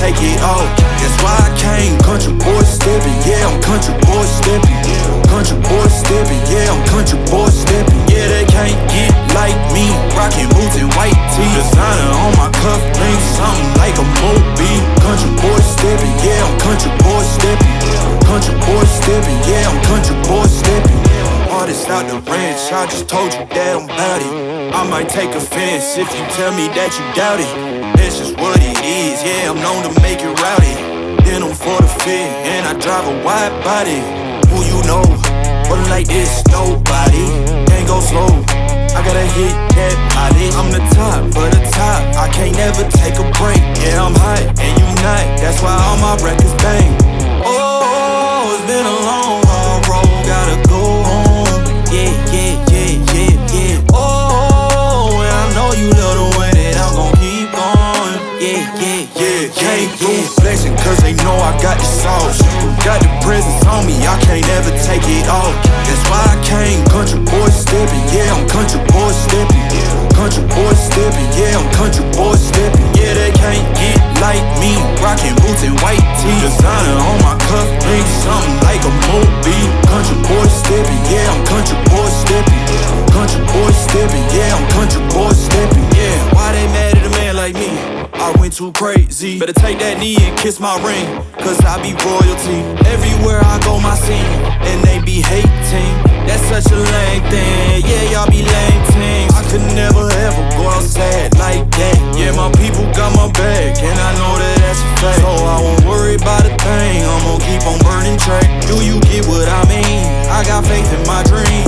take it all. That's why I came, country boy steppin', yeah, I'm country boy steppin'. Country boy steppin', yeah, I'm country boy steppin'. Yeah, they can't get like me, rockin' boots and white tee. Designer on my cuff, ain't something like a movie. Country boy steppin', yeah, I'm country boy steppin'. Country boy steppin', yeah, I'm country boy steppin'. Artist out the ranch, I just told you that I'm bout it. I might take offense if you tell me that you doubt it. That's just what it is, yeah, I'm known to make it rowdy. Then I'm for the fit, and I drive a wide body. Who you know, but like this, nobody. Can't go slow, I gotta hit that body. I'm the top of the top, I can't never take a break. Yeah, I'm hot, and you not, that's why all my records bang. Oh, it's been a long, hard road, gotta go home. Yeah, yeah, yeah, yeah, yeah. Oh, and I know you love the way that I'm gon' keep going. Yeah, yeah, yeah, can't do flexing, cause they know I got the sauce. Got the presence on me, I can't ever take it off. That's why I came, country boy steppin', yeah, I'm country boy steppin'. Country boy steppin', yeah, I'm country boy steppin'. Yeah, they can't get like me, rockin' boots and white tee. Designer on my cuff, ain't something like a movie. Country boy steppin', yeah, I'm country boy steppin'. Country boy steppin', yeah, I'm country boy steppin'. Yeah, why they mad at a man like me? I went too crazy. Better take that knee and kiss my ring, cause I be royalty. Everywhere I go, my scene, and they be hating. That's such a lame thing, yeah, y'all be lame teams. I could never ever go outside like that. Yeah, my people got my back, and I know that that's a fact. So I won't worry about a thing, I'm gon' keep on burning track. Do you get what I mean? I got faith in my dream.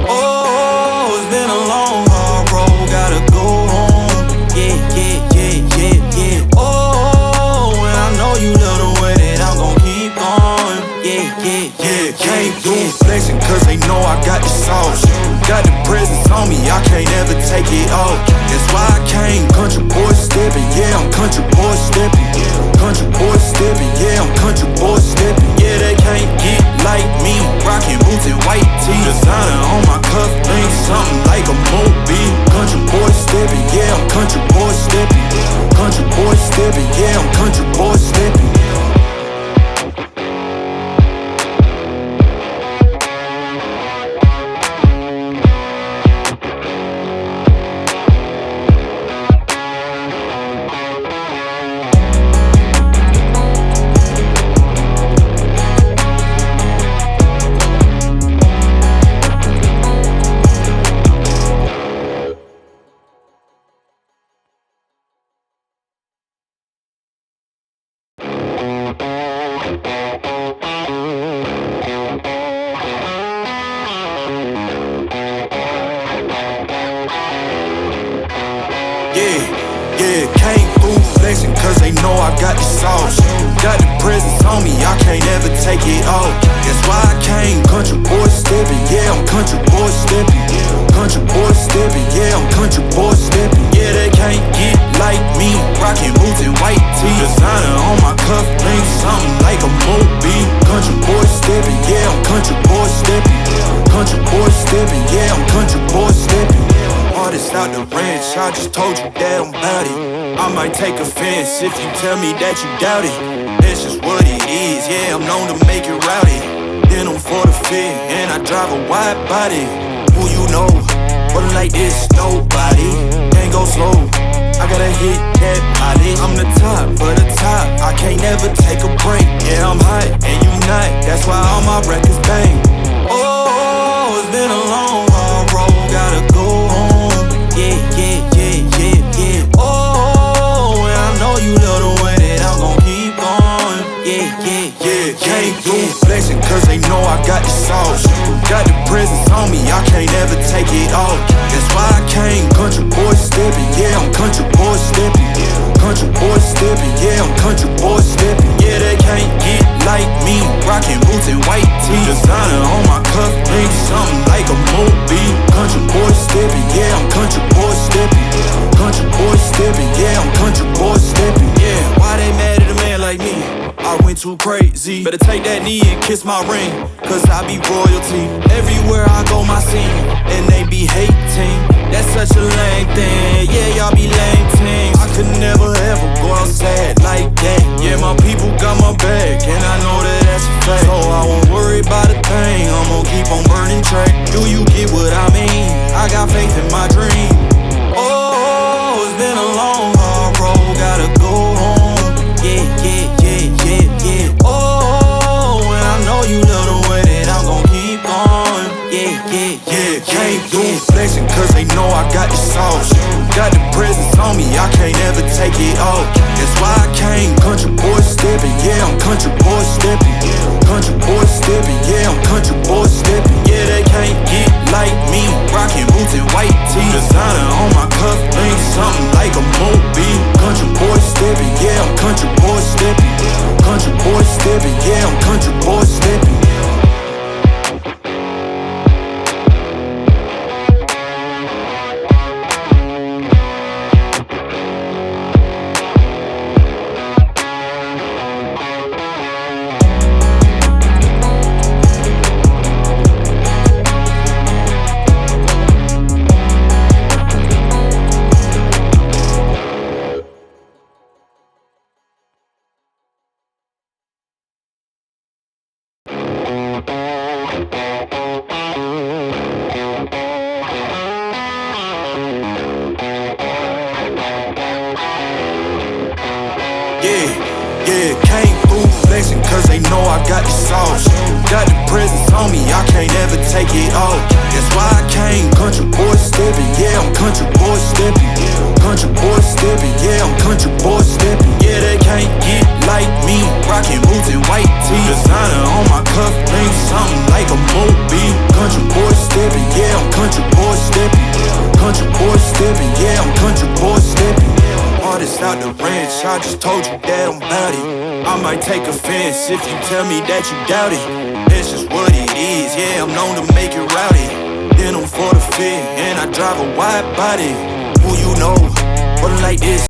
Oh, it's been a long, hard road, gotta go home. Yeah, yeah, yeah, yeah, yeah. Oh, and I know you love the way that I'm gon' keep going. Yeah, yeah, yeah, can't do flexing, cause they know I got the sauce. Got the presence on me, I can't ever take it off. That's why I came, country boy steppin', yeah, I'm country boy steppin'. Country boy steppin', yeah, I'm country boy steppin'. Yeah, they can't get like me, rockin' boots and white tee. Designer on my cuff, ain't something like a movie. Country boy steppin', yeah, I'm country boy steppin'. Country boy steppin', yeah, I'm country boy steppin'. Yeah, came through flexing, cause they know I got the sauce. Got the presence on me, I can't ever take it off. That's why I came, country boy steppin', yeah, I'm country boy steppin'. Country boy steppin', yeah, I'm country boy steppin'. Yeah, they can't get like me, rockin' boots and white tee. Designer on my cuff, ain't something like a movie. Country boy steppin', yeah, I'm country boy steppin'. Country boy steppin', yeah, I'm country boy steppin'. Artist out the ranch, I just told you that I'm bout it. I might take offense if you tell me that you doubt it. That's just what it is, yeah, I'm known to make it rowdy. Then I'm for the fit, and I drive a wide body. Who you know, but like this, nobody. Can't go slow, I gotta hit that body. I'm the top of the top, I can't never take a break. Yeah, I'm hot, and you not, that's why all my records bang. Oh, it's been a long, hard road, gotta go home. Yeah, yeah, yeah, yeah, yeah. Oh, and I know you love the way that I'm gon' keep going. Yeah, yeah, yeah, can't do flexing, cause they know I got the sauce. Got the presence on me, I can't ever take it off. That's why I came, country boy steppin', yeah, I'm country boy steppin'. Country boy steppin', yeah, I'm country boy steppin'. Yeah, they can't get like me, rockin' boots and white tee. Designer on my cuff, ain't something like a movie. Country boy steppin', yeah, I'm country boy steppin'. Country boy steppin', yeah, I'm country boy steppin'. Yeah, why they mad at a man like me? I went too crazy. Better take that knee and kiss my ring, cause I be royalty. Everywhere I go, my scene, and they be hating. That's such a lame thing, yeah, y'all be lame teams. I could never ever go outside like that. country boy stepping. Country boy stepping, yeah, I'm country boy stepping. Yeah, came through flexing cause they know I got the sauce. Got the presence on me, I can't ever take it off. That's why I came country boy stepping, yeah, I'm country boy stepping. Country boy stepping, yeah, I'm country boy stepping. Yeah, they can't get like me, rockin' boots and white tee. Designer on my cuff link, something like a movie. Country boy stepping, yeah, I'm country boy stepping. Country boy stepping, yeah, I'm country boy stepping. Artist out the ranch, I just told you that I'm bout it. I might take offense if you tell me that you doubt it. That's just what it is, yeah, I'm known to make it rowdy. Then I'm for the fit, and I drive a wide body. Who you know, but like this.